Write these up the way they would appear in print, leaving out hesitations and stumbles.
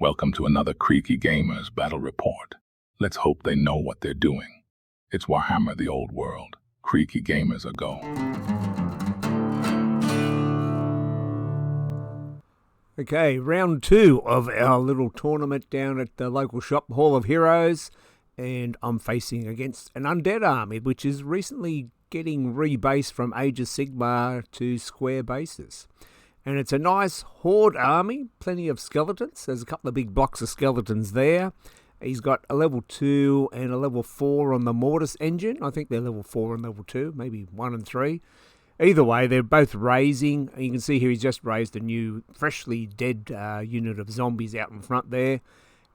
Welcome to another Creaky Gamers Battle Report. Let's hope they know what they're doing. It's Warhammer the Old World. Creaky Gamers a go. Okay, round 2 of our little tournament down at the local shop, Hall of Heroes, and I'm facing against an undead army, which is recently getting rebased from Age of Sigmar to square bases. And it's a nice horde army, plenty of skeletons. There's a couple of big blocks of skeletons there. He's got a level 2 and a level 4 on the Mortis engine. I think they're level 4 and level 2, maybe 1 and 3. Either way, they're both raising. You can see here he's just raised a new, freshly dead unit of zombies out in front there.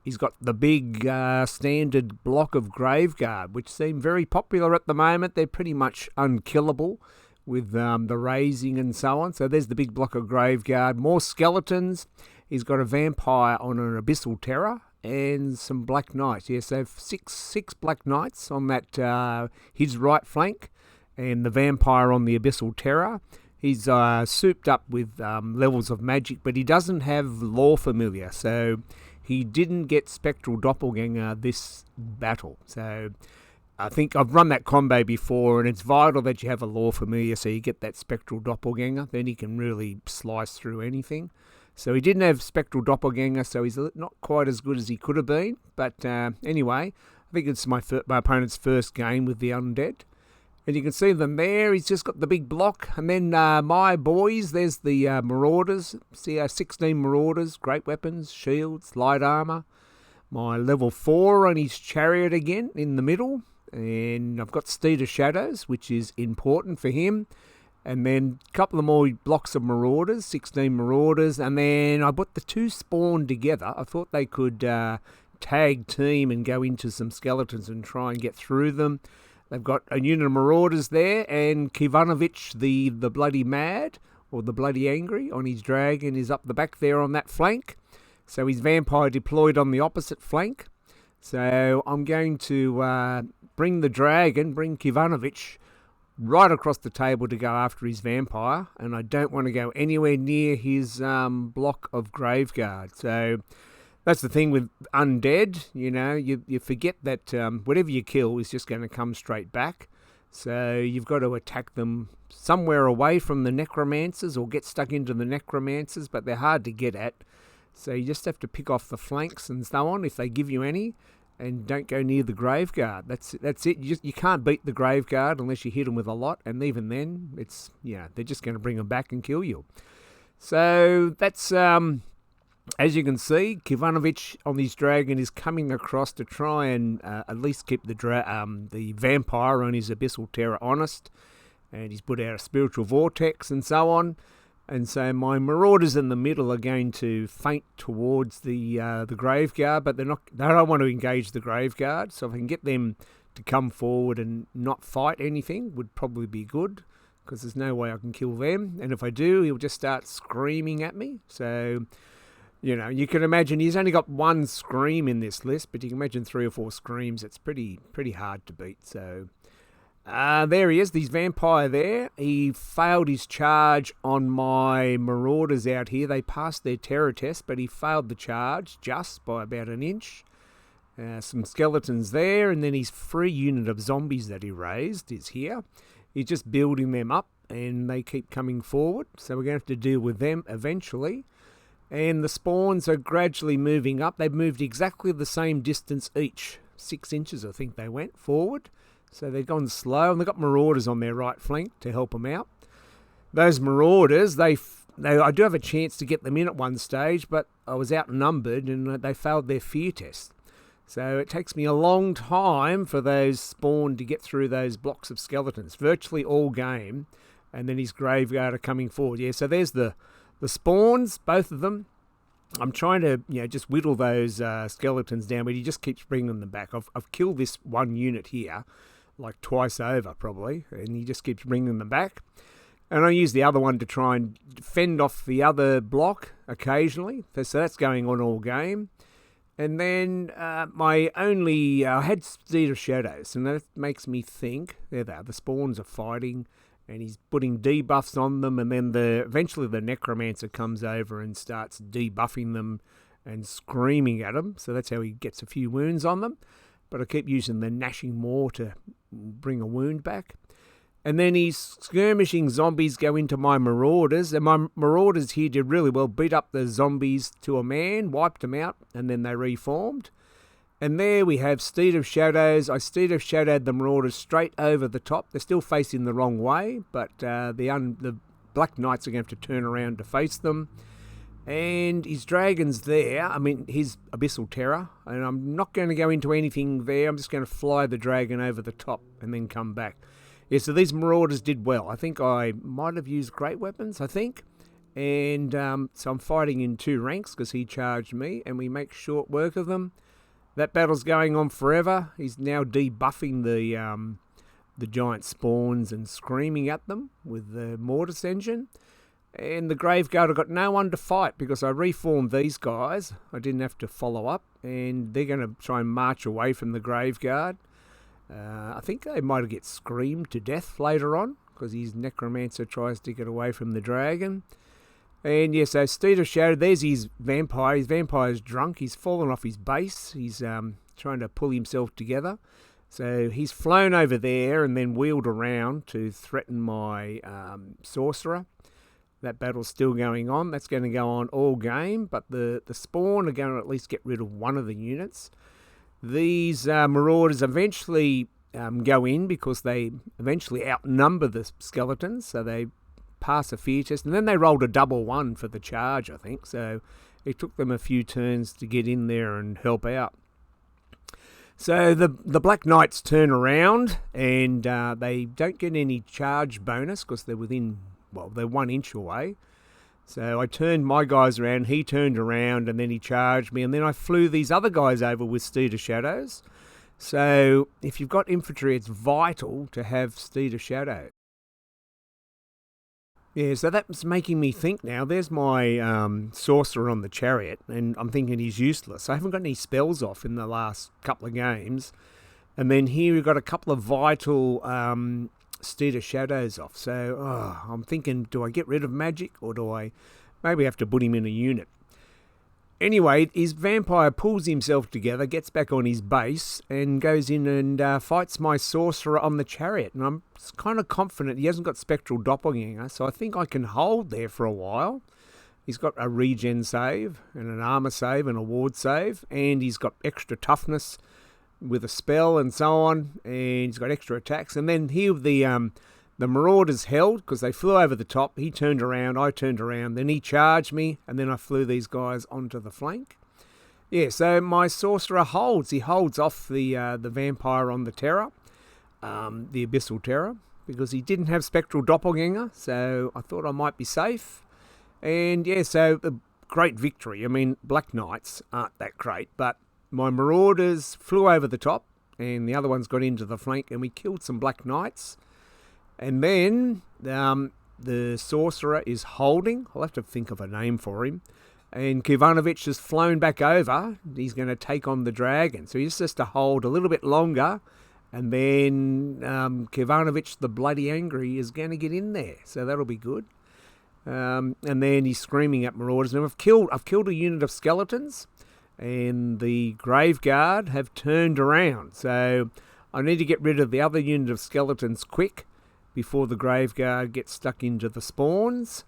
He's got the big standard block of Graveguard, which seem very popular at the moment. They're pretty much unkillable with the raising and so on. So there's the big block of Graveguard. More skeletons. He's got a vampire on an Abyssal Terror and some Black Knights. Yes, so six Black Knights on that his right flank, and the vampire on the Abyssal Terror. He's souped up with levels of magic, but he doesn't have Lore Familiar, so he didn't get Spectral Doppelganger this battle. So I think I've run that combo before, and it's vital that you have a Lore Familiar so you get that Spectral Doppelganger. Then he can really slice through anything. So he didn't have Spectral Doppelganger, so he's not quite as good as he could have been. But anyway, I think it's my opponent's first game with the Undead. And you can see them there. He's just got the big block. And then my boys, there's the Marauders. See 16 Marauders, great weapons, shields, light armour. My level 4 on his chariot again in the middle. And I've got Steed of Shadows, which is important for him. And then a couple of more blocks of Marauders, 16 Marauders. And then I put the two spawn together. I thought they could tag team and go into some skeletons and try and get through them. They've got a unit of Marauders there, and Keefanovich, the bloody mad, or the bloody angry, on his dragon is up the back there on that flank. So his vampire deployed on the opposite flank. So I'm going to bring Keefanovich right across the table to go after his vampire, and I don't want to go anywhere near his block of Graveguard. So that's the thing with undead, you forget that whatever you kill is just going to come straight back. So you've got to attack them somewhere away from the necromancers or get stuck into the necromancers, but they're hard to get at. So you just have to pick off the flanks and so on if they give you any, and don't go near the Graveguard. That's it. You can't beat the Graveguard unless you hit them with a lot, and even then, they're just going to bring them back and kill you. So that's as you can see, Keefanovich on his dragon is coming across to try and at least keep the vampire on his Abyssal Terror honest. And he's put out a Spiritual Vortex and so on. And so my Marauders in the middle are going to feint towards the Graveguard, but they don't want to engage the Graveguard. So if I can get them to come forward and not fight anything, would probably be good, because there's no way I can kill them. And if I do, he'll just start screaming at me. So you can imagine he's only got one scream in this list, but you can imagine 3 or 4 screams. It's pretty hard to beat. So there he is, this vampire there. He failed his charge on my Marauders out here. They passed their terror test, but he failed the charge just by about an inch. Some skeletons there, and then his free unit of zombies that he raised is here. He's just building them up, and they keep coming forward. So we're going to have to deal with them eventually. And the spawns are gradually moving up. They've moved exactly the same distance each. 6 inches, I think they went forward. So they've gone slow, and they've got Marauders on their right flank to help them out. Those Marauders, I do have a chance to get them in at one stage, but I was outnumbered, and they failed their fear test. So it takes me a long time for those spawn to get through those blocks of skeletons, virtually all game. And then his Graveguard are coming forward. Yeah, so there's the spawns, both of them. I'm trying to, just whittle those skeletons down, but he just keeps bringing them back. I've killed this one unit here, like twice over probably, and he just keeps bringing them back. And I use the other one to try and fend off the other block occasionally. So that's going on all game. And then I had Steed of Shadows, and that makes me think, there they are, the spawns are fighting, and he's putting debuffs on them, and then eventually the Necromancer comes over and starts debuffing them and screaming at them. So that's how he gets a few wounds on them. But I keep using the gnashing maw to bring a wound back. And then his skirmishing zombies go into my Marauders, and my Marauders here did really well, beat up the zombies to a man, wiped them out, and then they reformed. And there we have Steed of Shadows. I Steed of Shadowed the Marauders straight over the top. They're still facing the wrong way, but the Black Knights are going to have to turn around to face them. And his dragon's there. I mean, his Abyssal Terror. And I'm not going to go into anything there. I'm just going to fly the dragon over the top and then come back. Yeah, so these Marauders did well. I think I might have used great weapons, And so I'm fighting in 2 ranks because he charged me, and we make short work of them. That battle's going on forever. He's now debuffing the giant spawns and screaming at them with the Mortis engine. And the Graveguard, I got no one to fight because I reformed these guys. I didn't have to follow up, and they're going to try and march away from the Graveguard. I think they might get screamed to death later on because his Necromancer tries to get away from the dragon. And yeah, so Steed of Shadow, there's his vampire. His vampire's drunk. He's fallen off his base. He's trying to pull himself together. So he's flown over there and then wheeled around to threaten my sorcerer. That battle's still going on. That's going to go on all game, but the spawn are going to at least get rid of one of the units. These Marauders eventually go in because they eventually outnumber the skeletons, so they pass a fear test, and then they rolled a 1-1 for the charge, I think, so it took them a few turns to get in there and help out. So the Black Knights turn around, and they don't get any charge bonus because they're they're 1 inch away. So I turned my guys around, he turned around, and then he charged me, and then I flew these other guys over with Steed of Shadows. So if you've got infantry, it's vital to have Steed of Shadow. Yeah, so that's making me think now. There's my sorcerer on the chariot, and I'm thinking he's useless. I haven't got any spells off in the last couple of games. And then here we've got a couple of vital Steed of Shadows off. So I'm thinking, do I get rid of magic, or do I maybe have to put him in a unit? Anyway, his vampire pulls himself together, gets back on his base, and goes in and fights my sorcerer on the chariot. And I'm kind of confident he hasn't got Spectral Doppelganger, so I think I can hold there for a while. He's got a regen save, and an armor save, and a ward save, and he's got extra toughness with a spell and so on, and he's got extra attacks. And then here the Marauders held because they flew over the top. He turned around, I turned around, then he charged me, and then I flew these guys onto the flank. Yeah, so my sorcerer holds. He holds off the vampire on the terror, the Abyssal Terror, because he didn't have Spectral Doppelganger, so I thought I might be safe. And yeah, so a great victory. I mean, Black Knights aren't that great, but my Marauders flew over the top, and the other ones got into the flank, and we killed some Black Knights. And then the sorcerer is holding. I'll have to think of a name for him. And Keefanovich has flown back over. He's going to take on the dragon. So he just has to hold a little bit longer. And then Keefanovich, the Bloody Angry, is going to get in there. So that'll be good. And then he's screaming at Marauders. And I've killed a unit of skeletons. And the Graveguard have turned around. So I need to get rid of the other unit of skeletons quick before the Graveguard gets stuck into the spawns.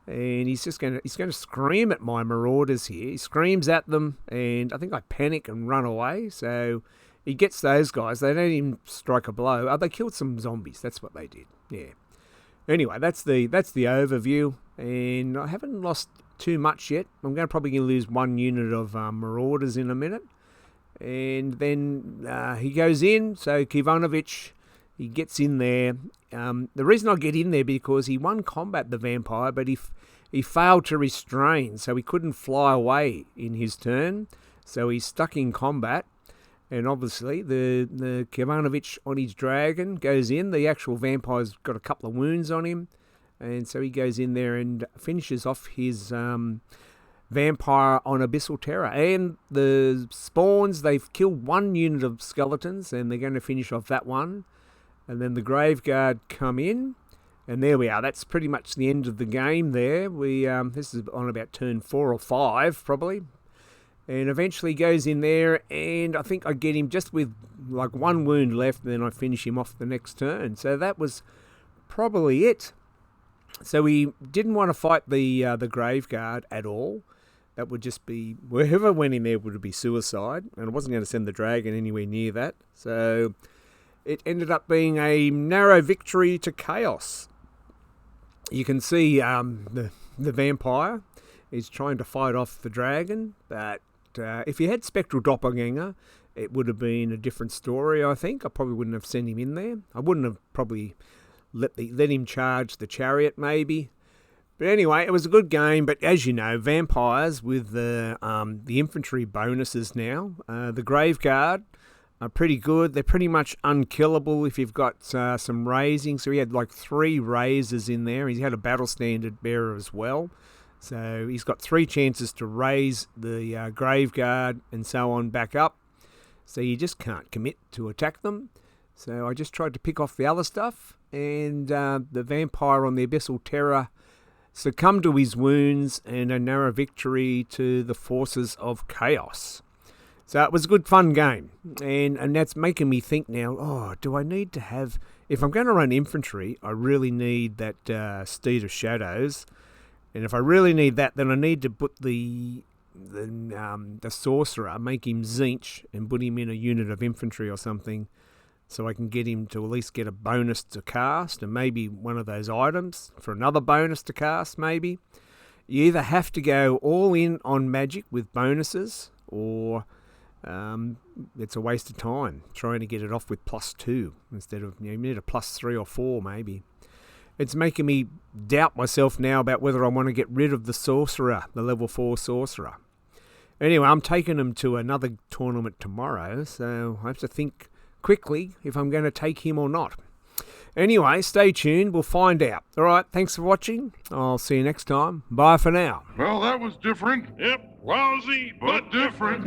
And he's going to scream at my Marauders here. He screams at them, and I think I panic and run away. So he gets those guys. They don't even strike a blow. They killed some zombies. That's what they did. Yeah. Anyway, that's the overview, and I haven't lost too much yet. I'm probably going to lose 1 unit of Marauders in a minute. And then he goes in, so Keefanovich, he gets in there. The reason I get in there because he won combat, the vampire, but he failed to restrain, so he couldn't fly away in his turn. So he's stuck in combat. And obviously, the Keefanovich on his dragon goes in. The actual vampire's got a couple of wounds on him. And so he goes in there and finishes off his vampire on Abyssal Terror. And the spawns, they've killed 1 unit of skeletons, and they're going to finish off that one. And then the Graveguard come in, and there we are. That's pretty much the end of the game there. This is on about turn 4 or 5, probably. and eventually goes in there, and I think I get him just with like one wound left, and then I finish him off the next turn. So that was probably it. So we didn't want to fight the Graveguard at all. That would just be, whoever went in there would be suicide, and I wasn't going to send the dragon anywhere near that. So it ended up being a narrow victory to chaos. You can see the vampire is trying to fight off the dragon, but if you had Spectral Doppelganger, it would have been a different story, I think. I probably wouldn't have sent him in there. I wouldn't have probably let him charge the chariot, maybe. But anyway, it was a good game. But as you know, vampires with the infantry bonuses now, the Graveguard are pretty good. They're pretty much unkillable if you've got some raising. So he had like 3 raises in there. He had a battle standard bearer as well. So he's got 3 chances to raise the Graveguard and so on back up. So you just can't commit to attack them. So I just tried to pick off the other stuff. And the vampire on the Abyssal Terror succumbed to his wounds, and a narrow victory to the forces of chaos. So it was a good fun game, and that's making me think now, do I need to have, if I'm going to run infantry, I really need that Steed of Shadows, and if I really need that, then I need to put the sorcerer, make him Zinch, and put him in a unit of infantry or something, so I can get him to at least get a bonus to cast, and maybe one of those items for another bonus to cast, maybe. You either have to go all in on magic with bonuses, or it's a waste of time trying to get it off with +2 instead of, you need a +3 or 4 maybe. It's making me doubt myself now about whether I want to get rid of the sorcerer, the level 4 sorcerer. Anyway, I'm taking him to another tournament tomorrow, so I have to think quickly if I'm going to take him or not. Anyway, stay tuned. We'll find out. All right, thanks for watching. I'll see you next time. Bye for now. Well, that was different. Yep, lousy, but different.